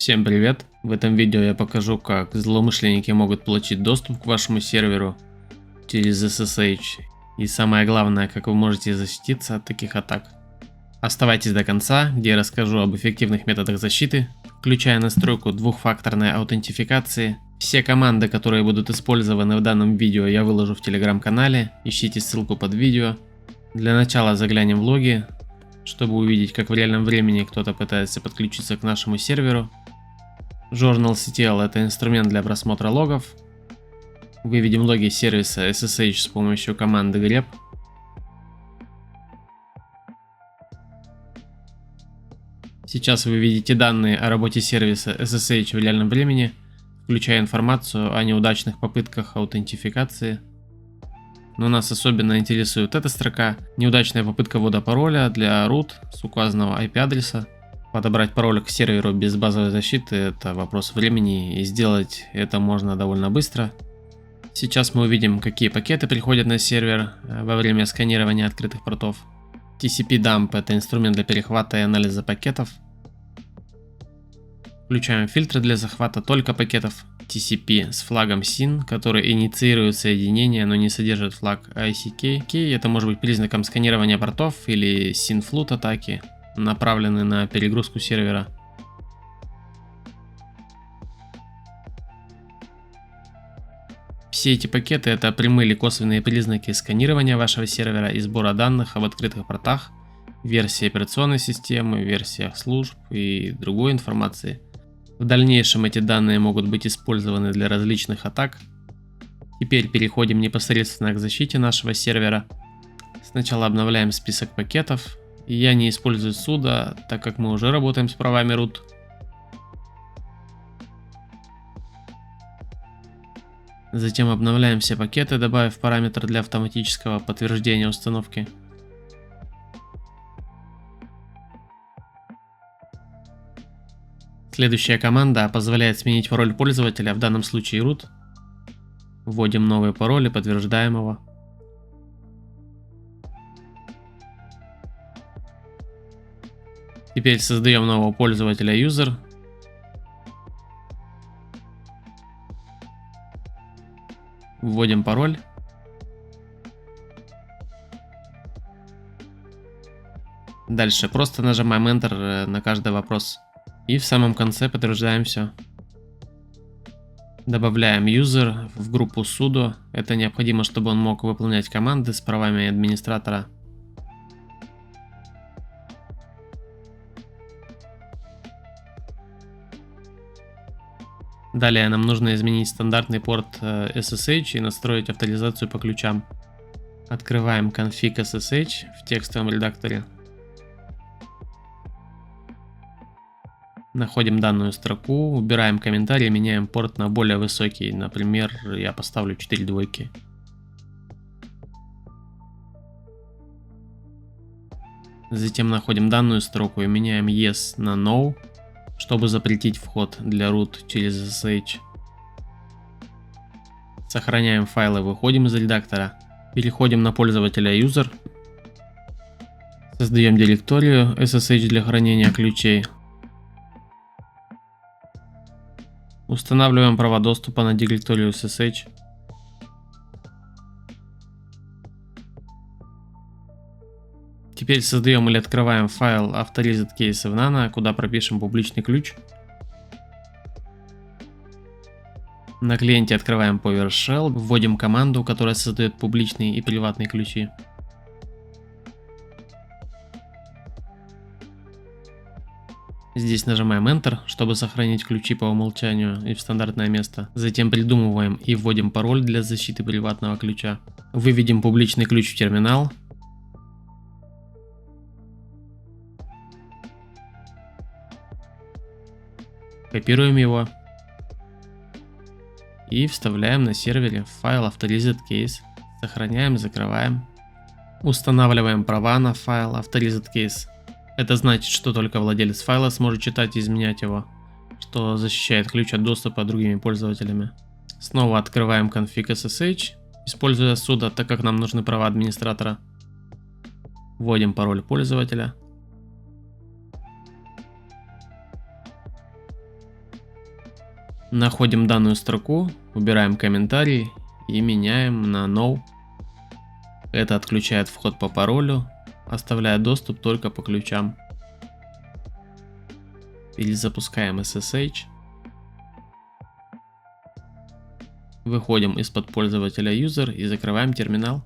Всем привет! В этом видео я покажу, как злоумышленники могут получить доступ к вашему серверу через SSH. И самое главное, как вы можете защититься от таких атак. Оставайтесь до конца, где я расскажу об эффективных методах защиты, включая настройку двухфакторной аутентификации. Все команды, которые будут использованы в данном видео, я выложу в телеграм-канале, ищите ссылку под видео. Для начала заглянем в логи, чтобы увидеть, как в реальном времени кто-то пытается подключиться к нашему серверу. JournalCTL — это инструмент для просмотра логов. Выведем логи сервиса SSH с помощью команды grep. Сейчас вы видите данные о работе сервиса SSH в реальном времени, включая информацию о неудачных попытках аутентификации. Но нас особенно интересует эта строка: неудачная попытка ввода пароля для root с указанного IP-адреса. Подобрать пароль к серверу без базовой защиты — это вопрос времени, и сделать это можно довольно быстро. Сейчас мы увидим, какие пакеты приходят на сервер во время сканирования открытых портов. TCP-Dump — это инструмент для перехвата и анализа пакетов. Включаем фильтры для захвата только пакетов TCP с флагом SYN, который инициирует соединение, но не содержит флаг ICK. Это может быть признаком сканирования портов или SYN-флут атаки, направлены на перегрузку сервера. Все эти пакеты — это прямые или косвенные признаки сканирования вашего сервера и сбора данных об открытых портах, версии операционной системы, версиях служб и другой информации. В дальнейшем эти данные могут быть использованы для различных атак. Теперь переходим непосредственно к защите нашего сервера. Сначала обновляем список пакетов. Я не использую sudo, так как мы уже работаем с правами root. Затем обновляем все пакеты, добавив параметр для автоматического подтверждения установки. Следующая команда позволяет сменить пароль пользователя, в данном случае root. Вводим новый пароль и подтверждаем его. Теперь создаем нового пользователя user. Вводим пароль. Дальше просто нажимаем Enter на каждый вопрос. И в самом конце подтверждаем все. Добавляем user в группу sudo. Это необходимо, чтобы он мог выполнять команды с правами администратора. Далее нам нужно изменить стандартный порт SSH и настроить авторизацию по ключам. Открываем config SSH в текстовом редакторе. Находим данную строку, убираем комментарий, меняем порт на более высокий. Например, я поставлю 4 двойки. Затем находим данную строку и меняем yes на no, чтобы запретить вход для root через SSH. Сохраняем файлы, выходим из редактора. Переходим на пользователя user. Создаем директорию SSH для хранения ключей. Устанавливаем права доступа на директорию SSH. Теперь создаем или открываем файл Authorized Case в Nano, куда пропишем публичный ключ. На клиенте открываем PowerShell, вводим команду, которая создает публичные и приватные ключи. Здесь нажимаем Enter, чтобы сохранить ключи по умолчанию и в стандартное место. Затем придумываем и вводим пароль для защиты приватного ключа. Выведем публичный ключ в терминал. Копируем его и вставляем на сервере в файл Authorized Case. Сохраняем, закрываем. Устанавливаем права на файл Authorized Case. Это значит, что только владелец файла сможет читать и изменять его, что защищает ключ от доступа другими пользователями. Снова открываем config SSH, используя sudo, так как нам нужны права администратора. Вводим пароль пользователя. Находим данную строку, убираем комментарий и меняем на No. Это отключает вход по паролю, оставляя доступ только по ключам. Перезапускаем SSH. Выходим из-под пользователя User и закрываем терминал.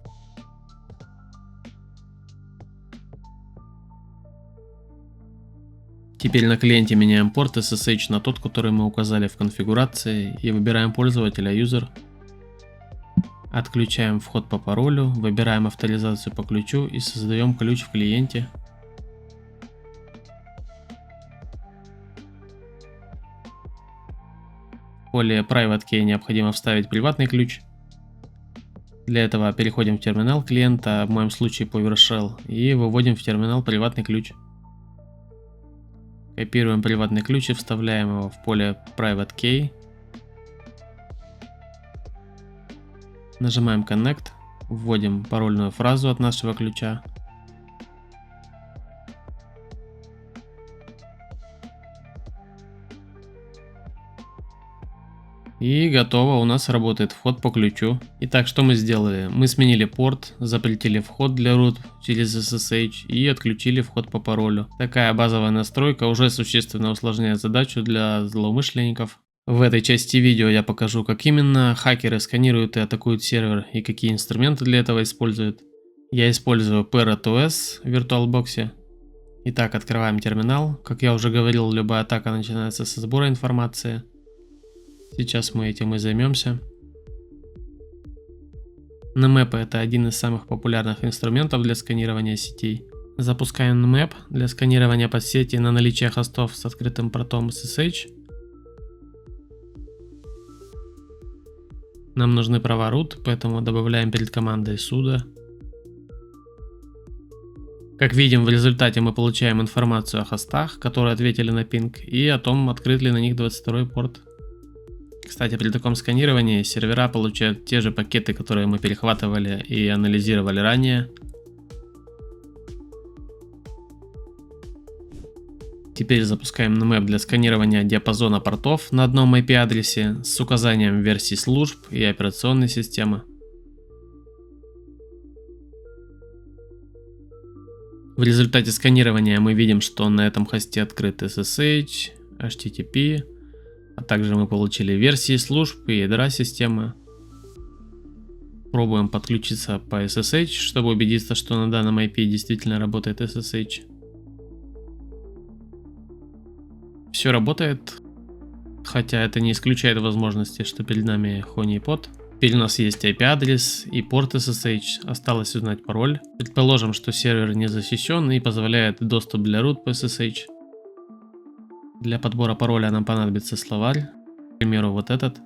Теперь на клиенте меняем порт SSH на тот, который мы указали в конфигурации, и выбираем пользователя User. Отключаем вход по паролю, выбираем авторизацию по ключу и создаем ключ в клиенте. В поле Private Key необходимо вставить приватный ключ. Для этого переходим в терминал клиента, в моем случае PowerShell, и выводим в терминал приватный ключ. Копируем приватный ключ и вставляем его в поле Private Key. Нажимаем Connect, вводим парольную фразу от нашего ключа. И готово, у нас работает вход по ключу. Итак, что мы сделали? Мы сменили порт, запретили вход для root через SSH и отключили вход по паролю. Такая базовая настройка уже существенно усложняет задачу для злоумышленников. В этой части видео я покажу, как именно хакеры сканируют и атакуют сервер и какие инструменты для этого используют. Я использую Parrot.os в VirtualBox. Итак, открываем терминал. Как я уже говорил, любая атака начинается со сбора информации. Сейчас мы этим и займемся. Nmap — это один из самых популярных инструментов для сканирования сетей. Запускаем Nmap для сканирования подсети на наличие хостов с открытым портом SSH. Нам нужны права root, поэтому добавляем перед командой sudo. Как видим, в результате мы получаем информацию о хостах, которые ответили на пинг, и о том, открыт ли на них 22 порт. Кстати, при таком сканировании сервера получают те же пакеты, которые мы перехватывали и анализировали ранее. Теперь запускаем Nmap для сканирования диапазона портов на одном IP-адресе с указанием версий служб и операционной системы. В результате сканирования мы видим, что на этом хосте открыт SSH, HTTP, а также мы получили версии служб и ядра системы. Пробуем подключиться по SSH, чтобы убедиться, что на данном IP действительно работает SSH. Все работает, хотя это не исключает возможности, что перед нами honeypot. Теперь у нас есть IP-адрес и порт SSH, осталось узнать пароль. Предположим, что сервер не защищен и позволяет доступ для root по SSH. Для подбора пароля нам понадобится словарь, к примеру, вот этот.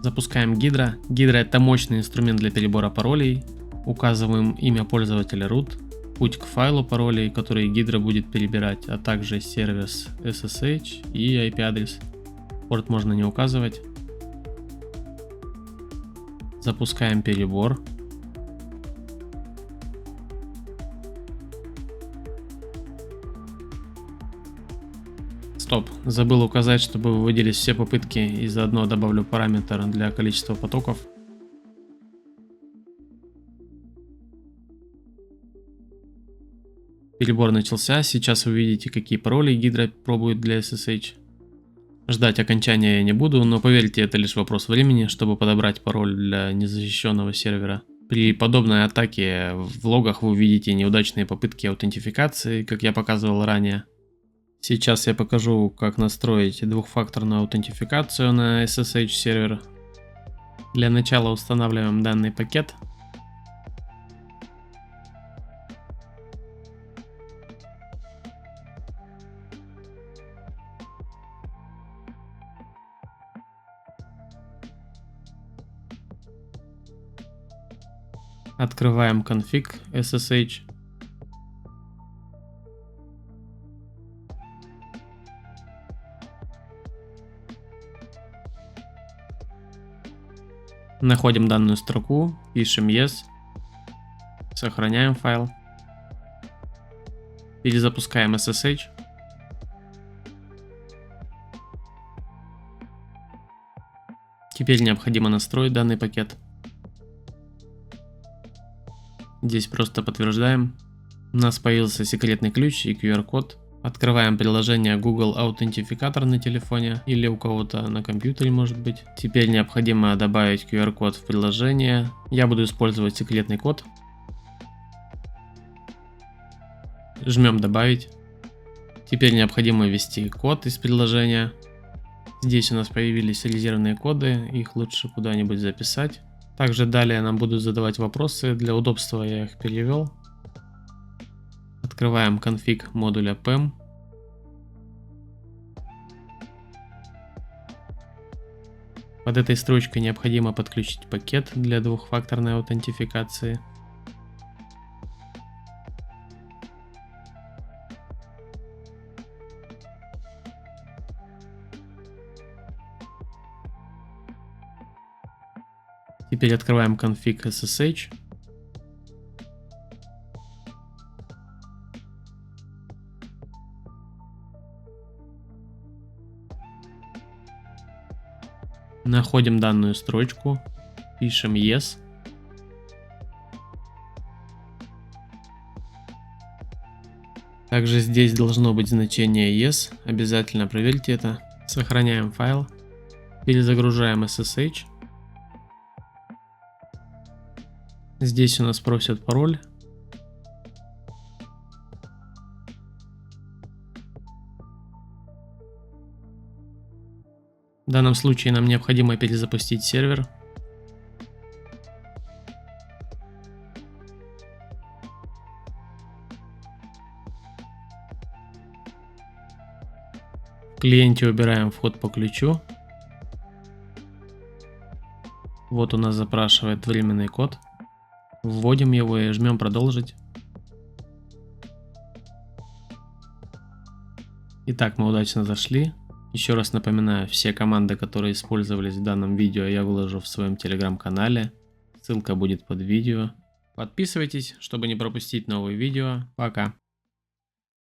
Запускаем Hydra. Hydra — это мощный инструмент для перебора паролей. Указываем имя пользователя root, путь к файлу паролей, который Hydra будет перебирать, а также сервис SSH и IP-адрес. Порт можно не указывать. Запускаем перебор. Стоп, забыл указать, чтобы выводились все попытки, и заодно добавлю параметр для количества потоков. Перебор начался, сейчас вы видите, какие пароли Hydra пробует для SSH. Ждать окончания я не буду, но поверьте, это лишь вопрос времени, чтобы подобрать пароль для незащищенного сервера. При подобной атаке в логах вы увидите неудачные попытки аутентификации, как я показывал ранее. Сейчас я покажу, как настроить двухфакторную аутентификацию на SSH сервер. Для начала устанавливаем данный пакет. Открываем конфиг SSH. Находим данную строку, пишем yes, сохраняем файл, перезапускаем SSH. Теперь необходимо настроить данный пакет. Здесь просто подтверждаем. У нас появился секретный ключ и QR-код. Открываем приложение Google Аутентификатор на телефоне или у кого-то на компьютере, может быть. Теперь необходимо добавить QR-код в приложение. Я буду использовать секретный код. Жмем «Добавить». Теперь необходимо ввести код из приложения. Здесь у нас появились резервные коды, их лучше куда-нибудь записать. Также далее нам будут задавать вопросы, для удобства я их перевел. Открываем конфиг модуля PEM. Под этой строчкой необходимо подключить пакет для двухфакторной аутентификации. Теперь открываем конфиг SSH. Находим данную строчку, пишем Yes. Также здесь должно быть значение Yes, обязательно проверьте это. Сохраняем файл, перезагружаем SSH. Здесь у нас просят пароль. В данном случае нам необходимо перезапустить сервер. В клиенте убираем вход по ключу. Вот у нас запрашивает временный код. Вводим его и жмем «Продолжить». Итак, мы удачно зашли. Еще раз напоминаю, все команды, которые использовались в данном видео, я выложу в своем телеграм-канале. Ссылка будет под видео. Подписывайтесь, чтобы не пропустить новые видео. Пока!